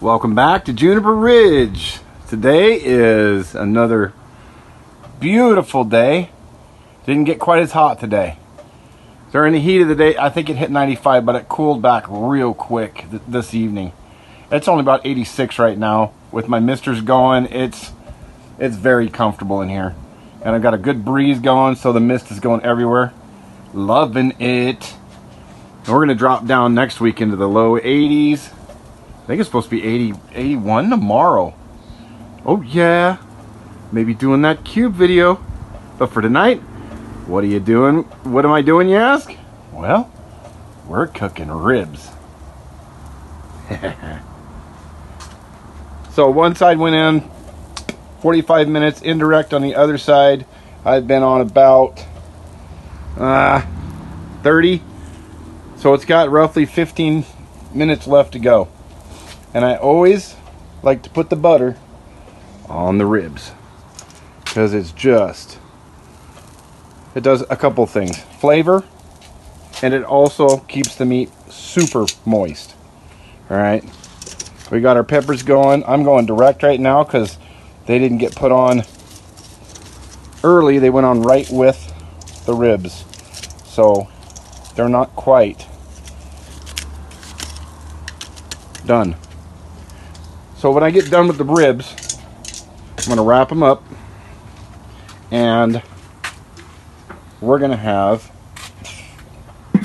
Welcome back to Juniper Ridge. Today is another beautiful day. Didn't get quite as hot today. During the heat of the day, I think it hit 95, but it cooled back real quick this evening. It's only about 86 right now. With my misters going, it's very comfortable in here. And I've got a good breeze going, so the mist is going everywhere. Loving it. And we're going to drop down next week into the low 80s. I think it's supposed to be 81 tomorrow. Oh yeah. Maybe doing that cube video. But for tonight, what are you doing? What am I doing, you ask? Well, we're cooking ribs. So one side went in 45 minutes, indirect on the other side. I've been on about 30. So it's got roughly 15 minutes left to go. And I always like to put the butter on the ribs because it does a couple things. Flavor, and it also keeps the meat super moist. All right, we got our peppers going. I'm going direct right now because they didn't get put on early. They went on right with the ribs, so they're not quite done. So when I get done with the ribs, I'm going to wrap them up, and we're going to have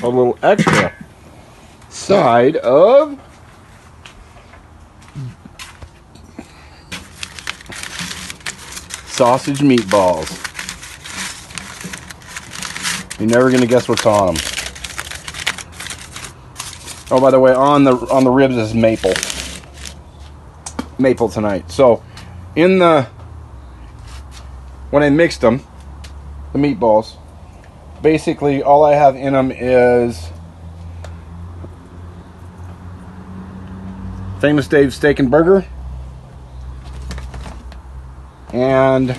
a little extra side of sausage meatballs. You're never going to guess what's on them. Oh, by the way, on the ribs is maple tonight. So when I mixed them, the meatballs, basically all I have in them is Famous Dave's Steak and Burger, and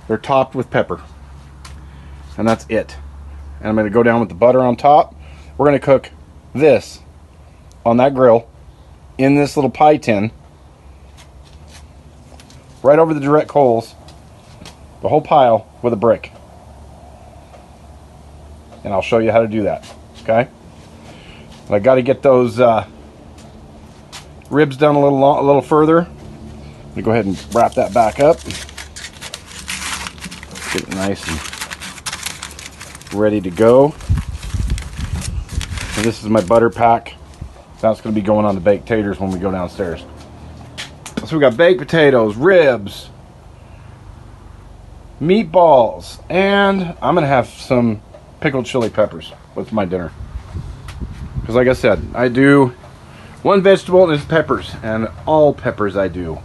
they're topped with pepper, and that's it. And I'm going to go down with the butter on top. We're going to cook this on that grill in this little pie tin right over the direct coals, the whole pile with a brick. And I'll show you how to do that. Okay? But I got to get those ribs done a little further. I'm going to go ahead and wrap that back up. Get it nice and ready to go. And this is my butter pack. That's going to be going on the baked taters when we go downstairs. So we got baked potatoes, ribs, meatballs, and I'm going to have some pickled chili peppers with my dinner. Because like I said, I do one vegetable and it's peppers, and all peppers I do.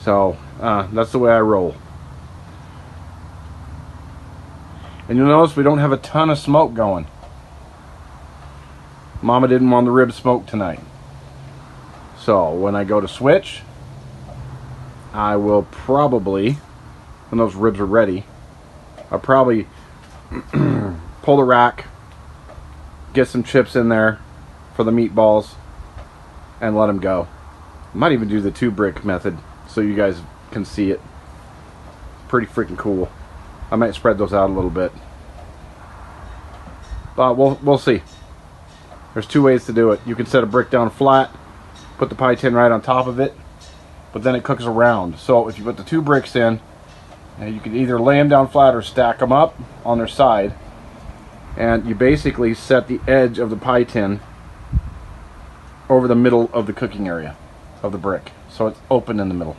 So that's the way I roll. And you'll notice we don't have a ton of smoke going. Mama didn't want the ribs smoked tonight. So when I go to switch, I will probably, when those ribs are ready, I'll probably pull the rack, get some chips in there for the meatballs, and let them go. I might even do the 2-brick method so you guys can see it. Pretty freaking cool. I might spread those out a little bit. But we'll see. There's 2 ways to do it. You can set a brick down flat, put the pie tin right on top of it, but then it cooks around. So if you put the 2 bricks in, you can either lay them down flat or stack them up on their side, and you basically set the edge of the pie tin over the middle of the cooking area of the brick, so it's open in the middle.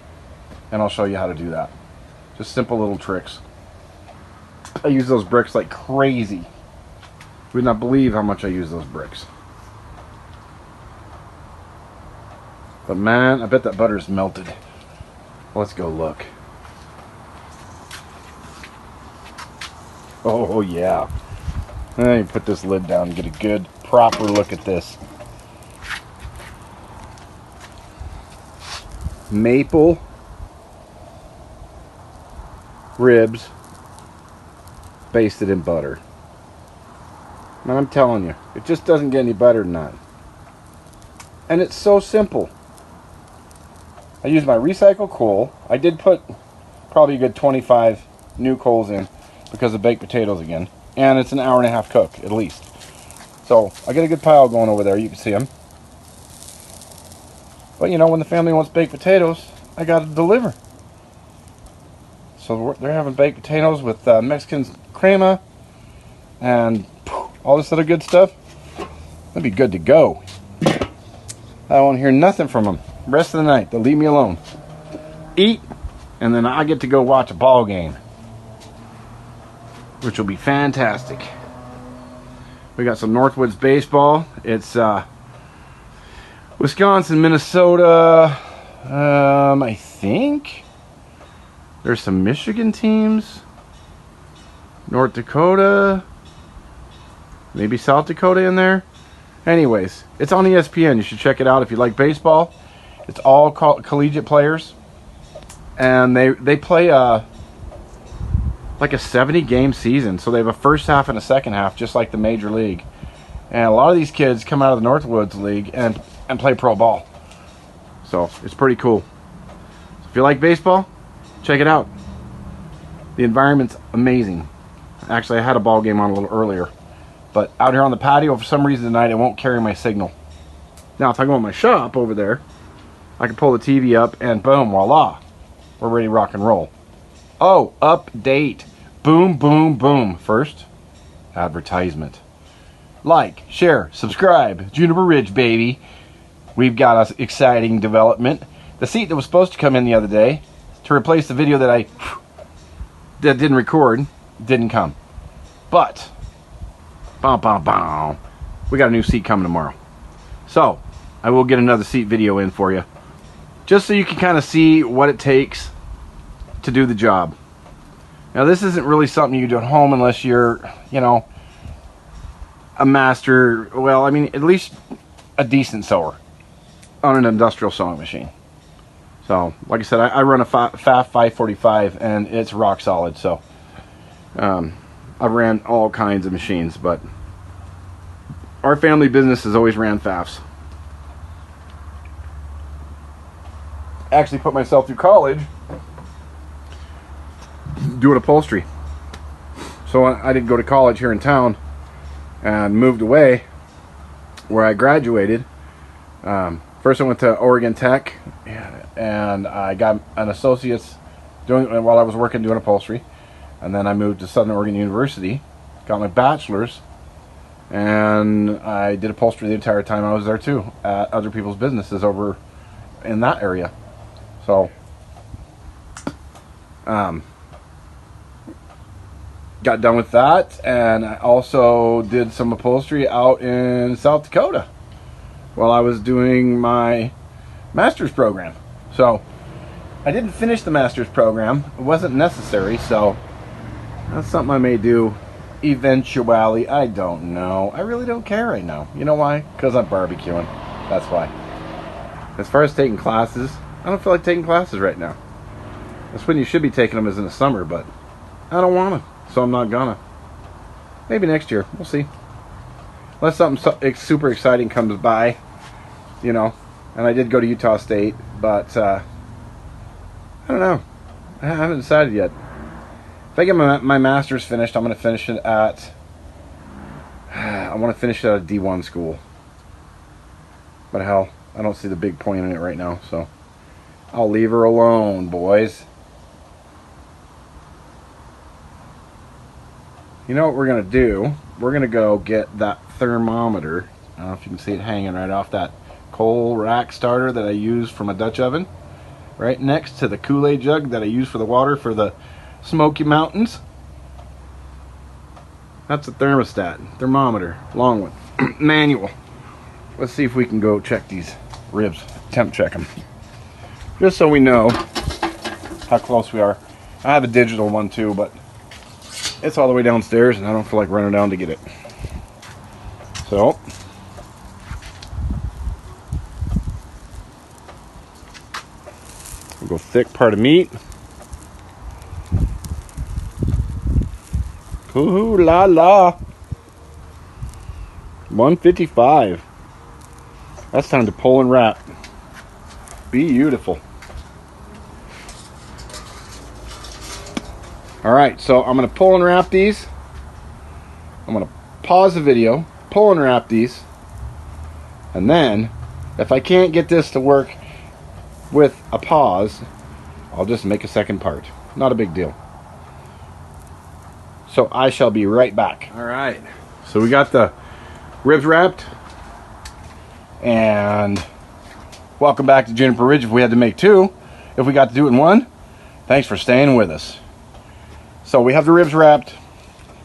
And I'll show you how to do that. Just simple little tricks. I use those bricks like crazy. You would not believe how much I use those bricks. But man, I bet that butter's melted. Let's go look. Oh yeah. Let me put this lid down and get a good proper look at this. Maple ribs basted in butter. Man, I'm telling you, it just doesn't get any better than that. And it's so simple. I use my recycled coal. I did put probably a good 25 new coals in because of baked potatoes again. And it's an hour and a half cook, at least. So, I get a good pile going over there. You can see them. But, you know, when the family wants baked potatoes, I got to deliver. So, they're having baked potatoes with Mexican crema and all this other good stuff. That'd be good to go. I won't hear nothing from them the rest of the night. They'll leave me alone. Eat, and then I get to go watch a ball game, which will be fantastic. We got some Northwoods baseball. It's Wisconsin, Minnesota. I think there's some Michigan teams. North Dakota. Maybe South Dakota in there. Anyways, it's on ESPN. You should check it out if you like baseball. It's all collegiate players. And they play like a 70-game season. So they have a first half and a second half, just like the Major League. And a lot of these kids come out of the Northwoods League and play pro ball. So it's pretty cool. So if you like baseball, check it out. The environment's amazing. Actually, I had a ball game on a little earlier. But out here on the patio, for some reason tonight, it won't carry my signal. Now, if I go in my shop over there, I can pull the TV up and boom, voila. We're ready to rock and roll. Oh, update. Boom, boom, boom. First, advertisement. Like, share, subscribe. Juniper Ridge, baby. We've got an exciting development. The seat that was supposed to come in the other day to replace the video that that didn't record didn't come. But we got a new seat coming tomorrow. So, I will get another seat video in for you. Just so you can kind of see what it takes to do the job. Now, this isn't really something you do at home unless you're, you know, a master, well, I mean, at least a decent sewer on an industrial sewing machine. So, like I said, I run a FAF 545 and it's rock solid. So, I've ran all kinds of machines, but our family business has always ran FAFs. Actually put myself through college doing upholstery. So I didn't go to college here in town and moved away where I graduated. First I went to Oregon Tech and I got an associate's while I was working doing upholstery. And then I moved to Southern Oregon University, got my bachelor's, and I did upholstery the entire time I was there too, at other people's businesses over in that area. So, got done with that, and I also did some upholstery out in South Dakota while I was doing my master's program. So, I didn't finish the master's program. It wasn't necessary, so that's something I may do eventually. I don't know. I really don't care right now. You know why? Because I'm barbecuing. That's why. As far as taking classes, I don't feel like taking classes right now. That's when you should be taking them, is in the summer, but I don't want to, so I'm not gonna. Maybe next year. We'll see. Unless something super exciting comes by, you know. And I did go to Utah State, but I don't know. I haven't decided yet. If I get my master's finished, I'm going to finish it at, I want to finish it at a D1 school. But hell, I don't see the big point in it right now, so I'll leave her alone, boys. You know what we're going to do? We're going to go get that thermometer. I don't know if you can see it hanging right off that coal rack starter that I use for my Dutch oven. Right next to the Kool-Aid jug that I use for the water for the Smoky Mountains. That's a thermostat, thermometer, long one, manual. Let's see if we can go check these ribs, temp check them. Just so we know how close we are. I have a digital one too, but it's all the way downstairs and I don't feel like running down to get it. So, we'll go thick part of meat. Ooh la la. 155. That's time to pull and wrap. Beautiful. Alright, so I'm going to pull and wrap these. I'm going to pause the video, pull and wrap these, and then if I can't get this to work with a pause, I'll just make a second part. Not a big deal. So I shall be right back. Alright, so we got the ribs wrapped, and welcome back to Juniper Ridge. If we had to make two, if we got to do it in one, thanks for staying with us. So we have the ribs wrapped,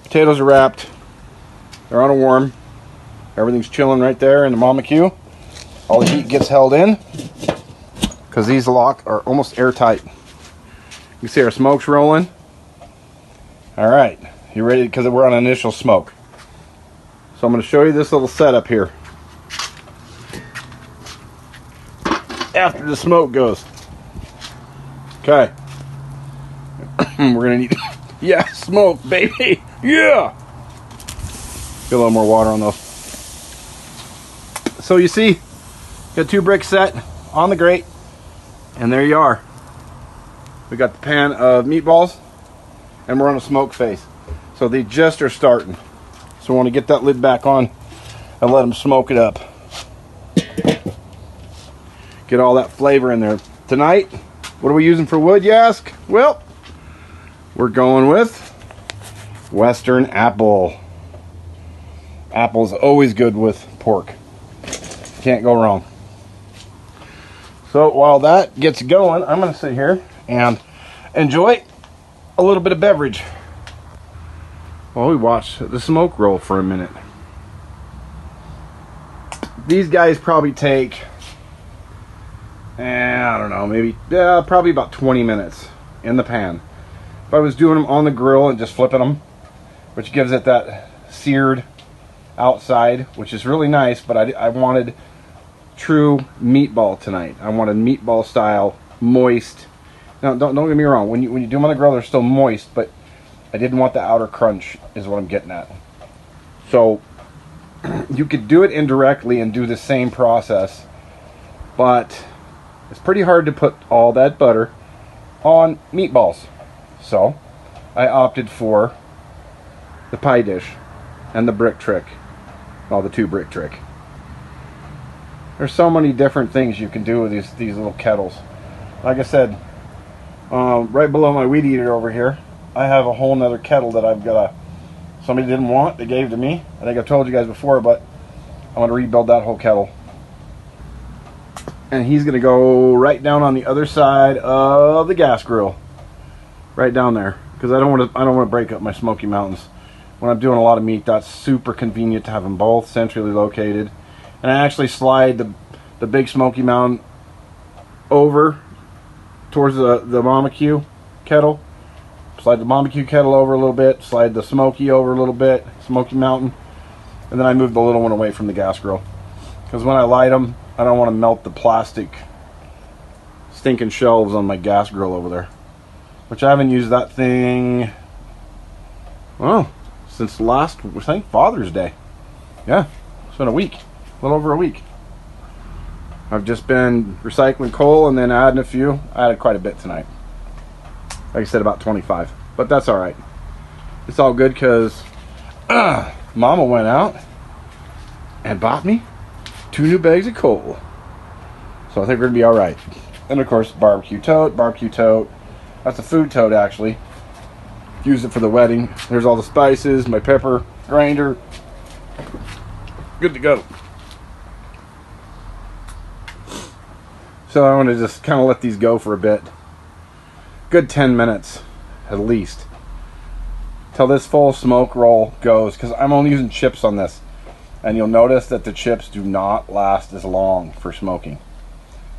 potatoes are wrapped, they're on a worm, everything's chilling right there in the Mama Q. All the heat gets held in because these are almost airtight. You can see our smoke's rolling. All right, you ready? Because we're on initial smoke. So I'm going to show you this little setup here. After the smoke goes. Okay. We're going to need, yeah, smoke, baby. Yeah. Get a little more water on those. So you see, got 2 bricks set on the grate, and there you are. We got the pan of meatballs, and we're on a smoke phase. So they just are starting. So we want to get that lid back on and let them smoke it up. Get all that flavor in there. Tonight, what are we using for wood, you ask? Well, we're going with Western apple. Apple's always good with pork. Can't go wrong. So while that gets going, I'm going to sit here and enjoy a little bit of beverage while we watch the smoke roll for a minute. These guys probably take, I don't know, maybe probably about 20 minutes in the pan. If I was doing them on the grill and just flipping them, which gives it that seared outside, which is really nice, but I wanted true meatball tonight. I wanted meatball style, moist. Now don't get me wrong, when you do them on the grill, they're still moist, but I didn't want the outer crunch is what I'm getting at. So you could do it indirectly and do the same process, but it's pretty hard to put all that butter on meatballs. So I opted for the pie dish and the brick trick. Well, the 2 brick trick. There's so many different things you can do with these little kettles. Like I said, right below my weed eater over here, I have a whole nother kettle that I've got somebody didn't want, they gave to me. I think I've told you guys before, but I'm going to rebuild that whole kettle. And he's going to go right down on the other side of the gas grill. Right down there. Because I don't want to break up my Smoky Mountains. When I'm doing a lot of meat, that's super convenient to have them both centrally located. And I actually slide the big Smoky Mountain over towards the Mama Q kettle. Slide the Mama Q kettle over a little bit, slide the Smoky over a little bit, Smoky Mountain, and then I move the little one away from the gas grill. Because when I light them, I don't want to melt the plastic stinking shelves on my gas grill over there. Which I haven't used that thing, well, since last, I think, Father's Day. Yeah, it's been a week, a little over a week. I've just been recycling coal and then adding a few. I added quite a bit tonight. Like I said, about 25. But that's alright. It's all good because Mama went out and bought me 2 new bags of coal. So I think we're going to be alright. And of course, barbecue tote. That's a food tote, actually. Use it for the wedding. There's all the spices, my pepper grinder. Good to go. So I want to just kind of let these go for a bit. Good 10 minutes, at least. Till this full smoke roll goes, because I'm only using chips on this. And you'll notice that the chips do not last as long for smoking.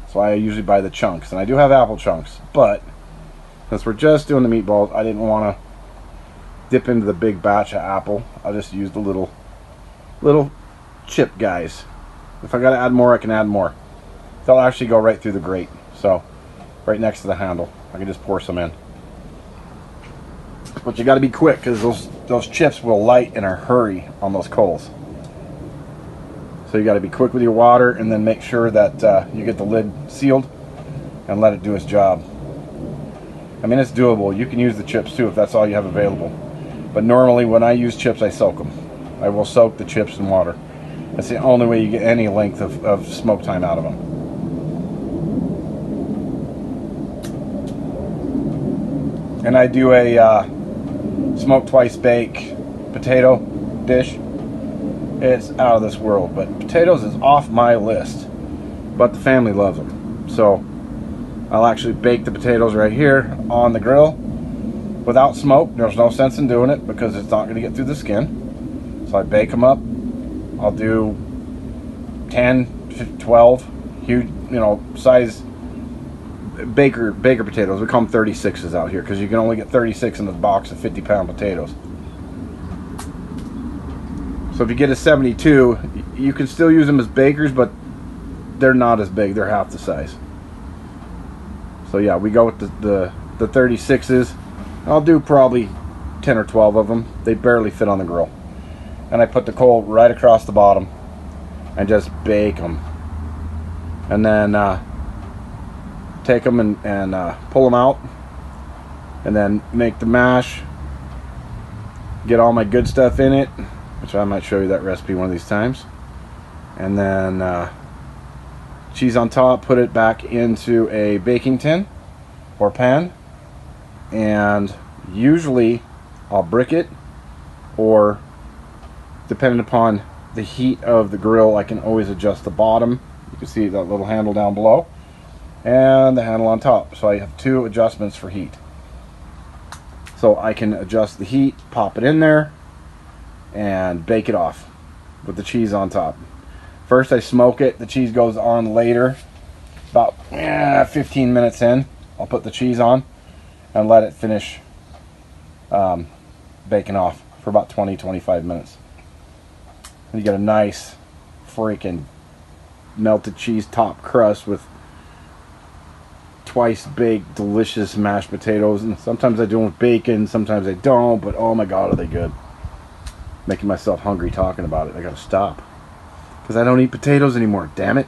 That's why I usually buy the chunks. And I do have apple chunks, but since we're just doing the meatballs, I didn't want to dip into the big batch of apple. I'll just use the little chip guys. If I gotta add more, I can add more. They'll actually go right through the grate, so right next to the handle. I can just pour some in. But you gotta be quick because those chips will light in a hurry on those coals. So you got to be quick with your water, and then make sure that you get the lid sealed and let it do its job. I mean, it's doable. You can use the chips too if that's all you have available. But normally when I use chips, I soak them. I will soak the chips in water. That's the only way you get any length of smoke time out of them. And I do a smoke twice bake potato dish. It's out of this world, but potatoes is off my list. But the family loves them. So I'll actually bake the potatoes right here on the grill without smoke. There's no sense in doing it because it's not going to get through the skin. So I bake them up. I'll do 10, 12 huge, size baker potatoes. We call them 36s out here because you can only get 36 in this box of 50-pound potatoes. So if you get a 72, you can still use them as bakers, but they're not as big. They're half the size. So yeah, we go with the 36s. I'll do probably 10 or 12 of them. They barely fit on the grill. And I put the coal right across the bottom and just bake them. And then take them and pull them out. And then make the mash. Get all my good stuff in it, which I might show you that recipe one of these times. And then cheese on top, put it back into a baking tin or pan, and usually I'll brick it, or depending upon the heat of the grill, I can always adjust the bottom. You can see that little handle down below and the handle on top, so I have two adjustments for heat. So I can adjust the heat, pop it in there, and bake it off with the cheese on top. First I smoke it, the cheese goes on later. About 15 minutes in, I'll put the cheese on and let it finish baking off for about 20-25 minutes. And you get a nice freaking melted cheese top crust with twice baked delicious mashed potatoes. And sometimes I do them with bacon, sometimes I don't, but oh my god, are they good. Making myself hungry talking about it. I gotta stop because I don't eat potatoes anymore, damn it.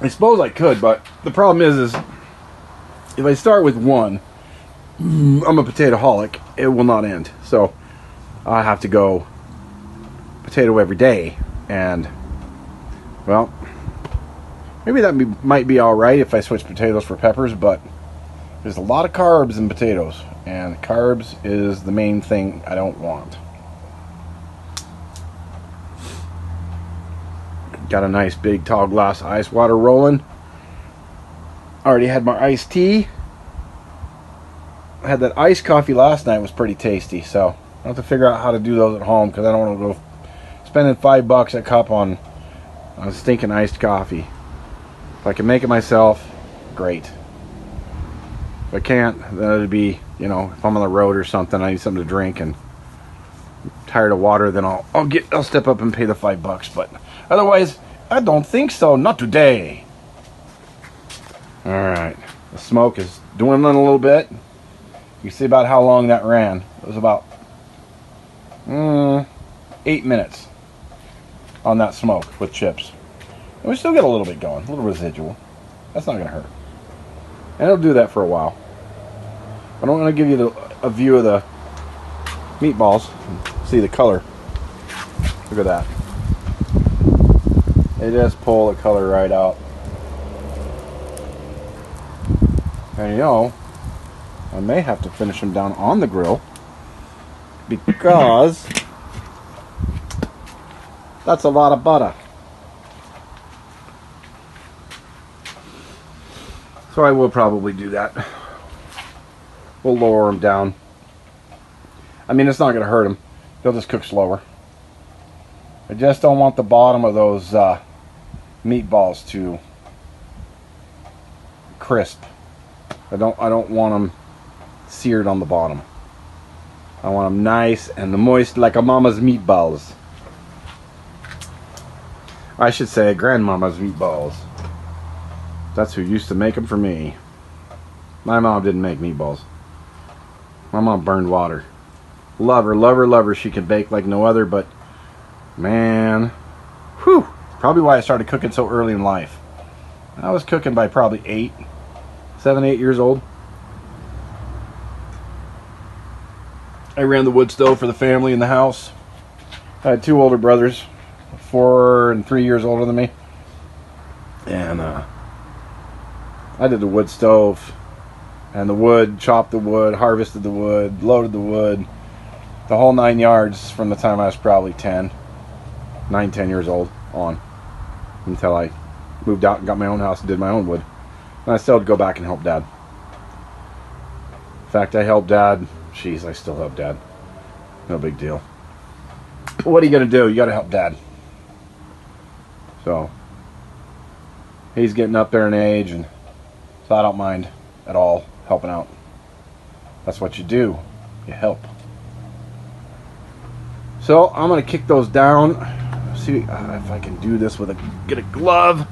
I suppose I could, but the problem is if I start with one, I'm a potato-holic, it will not end. So I have to go potato every day, and well, maybe that might be alright if I switch potatoes for peppers, but there's a lot of carbs in potatoes, and carbs is the main thing I don't want. Got a nice big tall glass of ice water rolling. Already had my iced tea. I had that iced coffee last night, was pretty tasty, so I have to figure out how to do those at home because I don't want to go spending $5 a cup on a stinking iced coffee. If I can make it myself, great. If I can't, then it'd be, if I'm on the road or something, I need something to drink and I'm tired of water, then I'll step up and pay the $5. But otherwise, I don't think so. Not today. All right, the smoke is dwindling a little bit. You see about how long that ran. It was about 8 minutes on that smoke with chips. And we still get a little bit going, a little residual. That's not going to hurt. And it'll do that for a while. I don't want to give you a view of the meatballs. See the color. Look at that. They just pull the color right out. And I may have to finish them down on the grill because that's a lot of butter. So I will probably do that. We'll lower them down. I mean, it's not going to hurt them. They'll just cook slower. I just don't want the bottom of those meatballs to crisp. I don't want them seared on the bottom. I want them nice and moist like a mama's meatballs. I should say grandmama's meatballs. That's who used to make them for me. My mom didn't make meatballs. My mom burned water. Love her, love her, love her. She can bake like no other, but Man, whew, probably why I started cooking so early in life. I was cooking by probably 7, 8 years old. I ran the wood stove for the family in the house. I had 2 older brothers, 4 and 3 years older than me. And I did the wood stove and the wood, chopped the wood, harvested the wood, loaded the wood, the whole 9 yards from the time I was probably 10 years old on, until I moved out and got my own house and did my own wood. And I still had to go back and help Dad. In fact, I helped Dad. Jeez, I still help Dad. No big deal. What are you going to do? You got to help Dad. So, he's getting up there in age, and so I don't mind at all helping out. That's what you do. You help. So, I'm going to kick those down. See if I can do this with get a glove.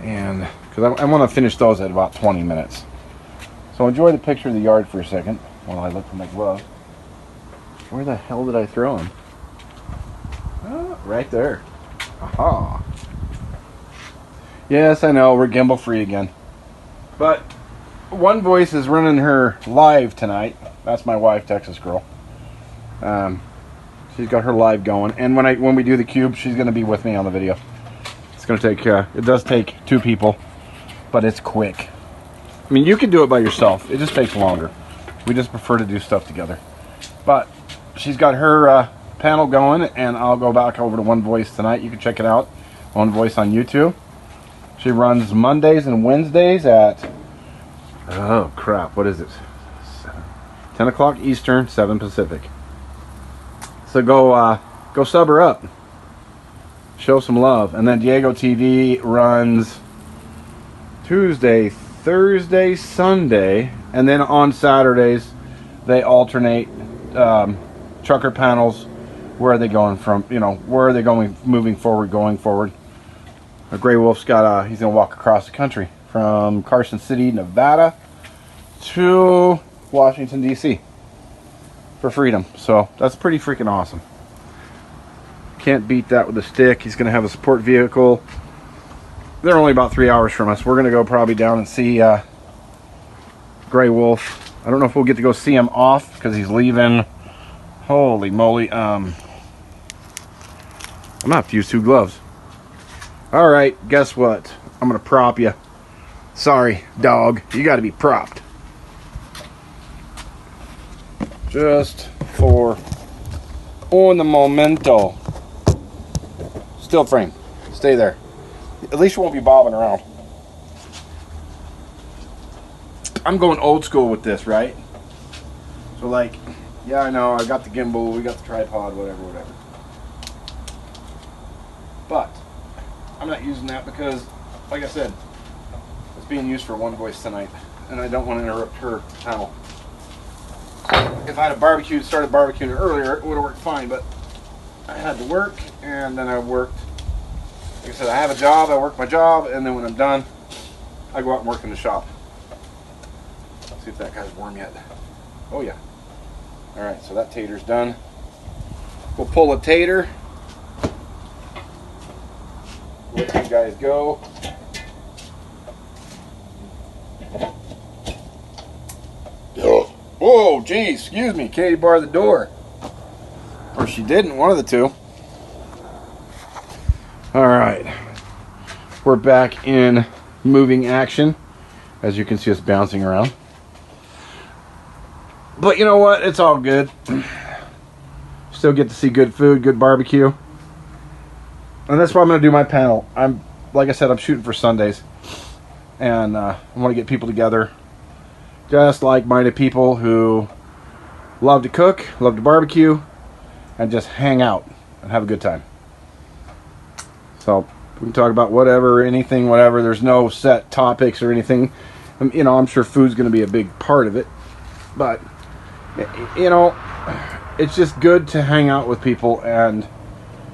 And, because I want to finish those at about 20 minutes. So enjoy the picture of the yard for a second while I look for my glove. Where the hell did I throw him? Oh, right there. Aha. Yes, I know, we're gimbal free again. But One Voice is running her live tonight. That's my wife, Texas Girl. She's got her live going. And when we do the cube, she's going to be with me on the video. It's going to take, it does take 2 people, but it's quick. I mean, you can do it by yourself. It just takes longer. We just prefer to do stuff together. But she's got her panel going, and I'll go back over to One Voice tonight. You can check it out. One Voice on YouTube. She runs Mondays and Wednesdays at, oh crap, what is it? 10 o'clock Eastern, 7 Pacific. So go sub her up. Show some love. And then Diego TV runs Tuesday, Thursday, Sunday, and then on Saturdays they alternate trucker panels. Where are they going from? You know, where are they going? Moving forward, going forward. Gray Wolf's got he's gonna walk across the country from Carson City, Nevada, to Washington D.C. for freedom. So that's pretty freaking awesome. Can't beat that with a stick. He's gonna have a support vehicle. They're only about 3 hours from us. We're gonna go probably down and see Gray Wolf. I don't know if we'll get to go see him off because he's leaving. Holy moly! I'm gonna have to use 2 gloves. All right, guess what? I'm gonna prop you. Sorry, dog. You got to be propped. Just for un momento. Still frame. Stay there. At least you won't be bobbing around. I'm going old school with this, right? So like, yeah, I know, I got the gimbal, we got the tripod, whatever. But I'm not using that because, like I said, it's being used for One Voice tonight, and I don't want to interrupt her panel. If I had started barbecuing earlier, it would have worked fine, but I had to work, and then I worked. Like I said, I have a job, I work my job, and then when I'm done, I go out and work in the shop. Let's see if that guy's warm yet. Oh yeah. Alright, so that tater's done. We'll pull a tater. Let you guys go. Whoa, geez, excuse me. Katie barred the door. Or she didn't, one of the two. Alright. We're back in moving action. As you can see us bouncing around. But you know what? It's all good. Still get to see good food, good barbecue. And that's why I'm going to do my panel. Like I said, I'm shooting for Sundays. And I want to get people together. Just like-minded people who love to cook, love to barbecue, and just hang out and have a good time. So, we can talk about whatever, anything, whatever. There's no set topics or anything. You know, I'm sure food's going to be a big part of it. But, you know, it's just good to hang out with people, and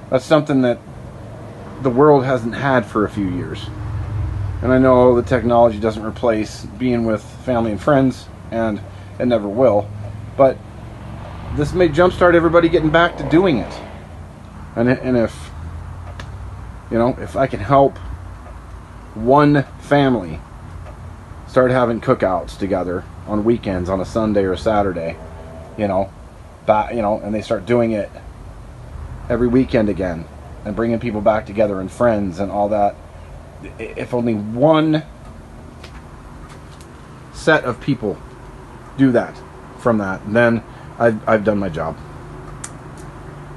that's something that the world hasn't had for a few years. And I know the technology doesn't replace being with family and friends, and it never will. But this may jumpstart everybody getting back to doing it. And if, you know, if I can help one family start having cookouts together on weekends, on a Sunday or a Saturday, you know, and they start doing it every weekend again, and bringing people back together and friends and all that. If only one set of people do that from that, then I've done my job.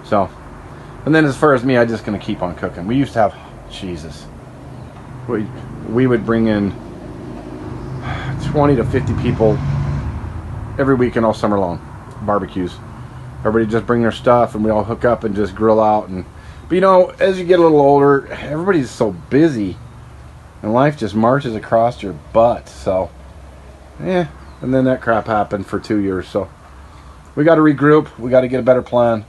So, and then as far as me, I'm just going to keep on cooking. We used to have, Jesus, we would bring in 20 to 50 people every weekend all summer long, barbecues. Everybody just bring their stuff and we all hook up and just grill out. But you know, as you get a little older, everybody's so busy and life just marches across your butt. So, yeah. And then that crap happened for 2 years. So we got to regroup. We got to get a better plan.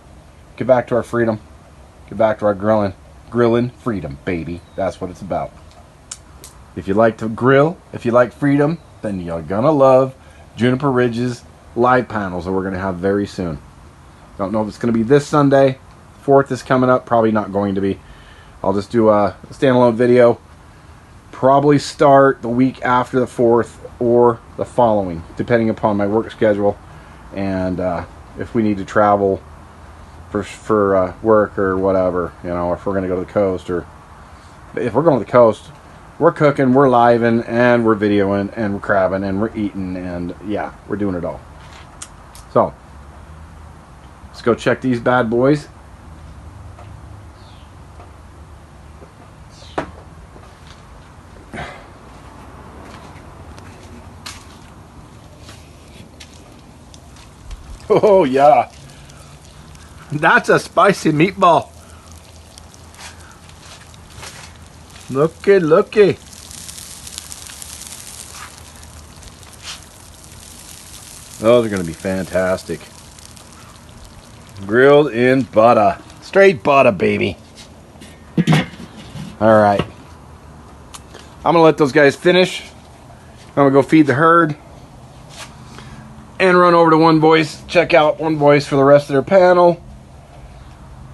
Get back to our freedom. Get back to our grilling freedom, baby. That's what it's about. If you like to grill, if you like freedom, then you're gonna love Juniper Ridge's live panels that we're gonna have very soon. Don't know if it's gonna be this Sunday. 4th is coming up. Probably not going to be. I'll just do a standalone video. Probably start the week after the 4th or the following, depending upon my work schedule and if we need to travel for work or whatever, you know, if we're going to go to the coast, or if we're going to the coast, we're cooking, we're living, and we're videoing, and we're crabbing, and we're eating, and yeah, we're doing it all. So let's go check these bad boys. Oh yeah, that's a spicy meatball. Looky, looky. Those are going to be fantastic. Grilled in butter. Straight butter, baby. All right. I'm going to let those guys finish. I'm going to go feed the herd. And run over to One Voice. Check out One Voice for the rest of their panel.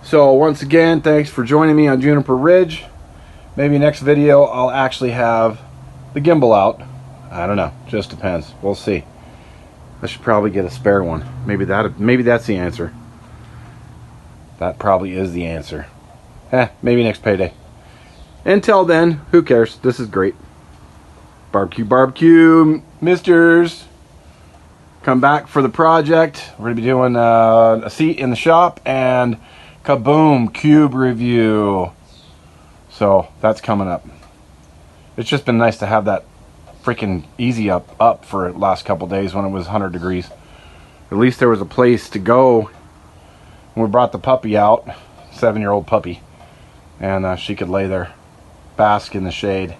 So once again, thanks for joining me on Juniper Ridge. Maybe next video I'll actually have the gimbal out. I don't know. Just depends. We'll see. I should probably get a spare one. Maybe that's the answer. That probably is the answer. Maybe next payday. Until then, who cares? This is great. Barbecue, barbecue, misters. Come back for the project. We're going to be doing a seat in the shop and Kaboom cube review. So that's coming up. It's just been nice to have that freaking easy up for the last couple days when it was 100 degrees. At least there was a place to go. When we brought the puppy out, 7-year-old puppy, and she could lay there, bask in the shade,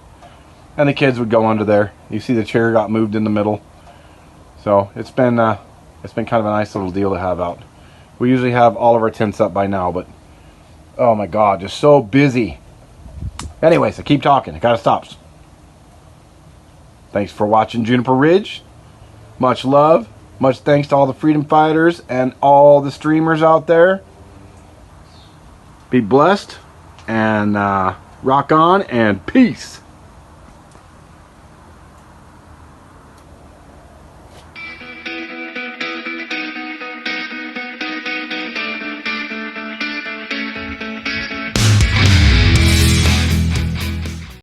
and the kids would go under there. You see the chair got moved in the middle. So it's been kind of a nice little deal to have out. We usually have all of our tents up by now, but oh my God, just so busy. Anyways, I keep talking. I gotta stop. Thanks for watching Juniper Ridge. Much love. Much thanks to all the freedom fighters and all the streamers out there. Be blessed and rock on and peace.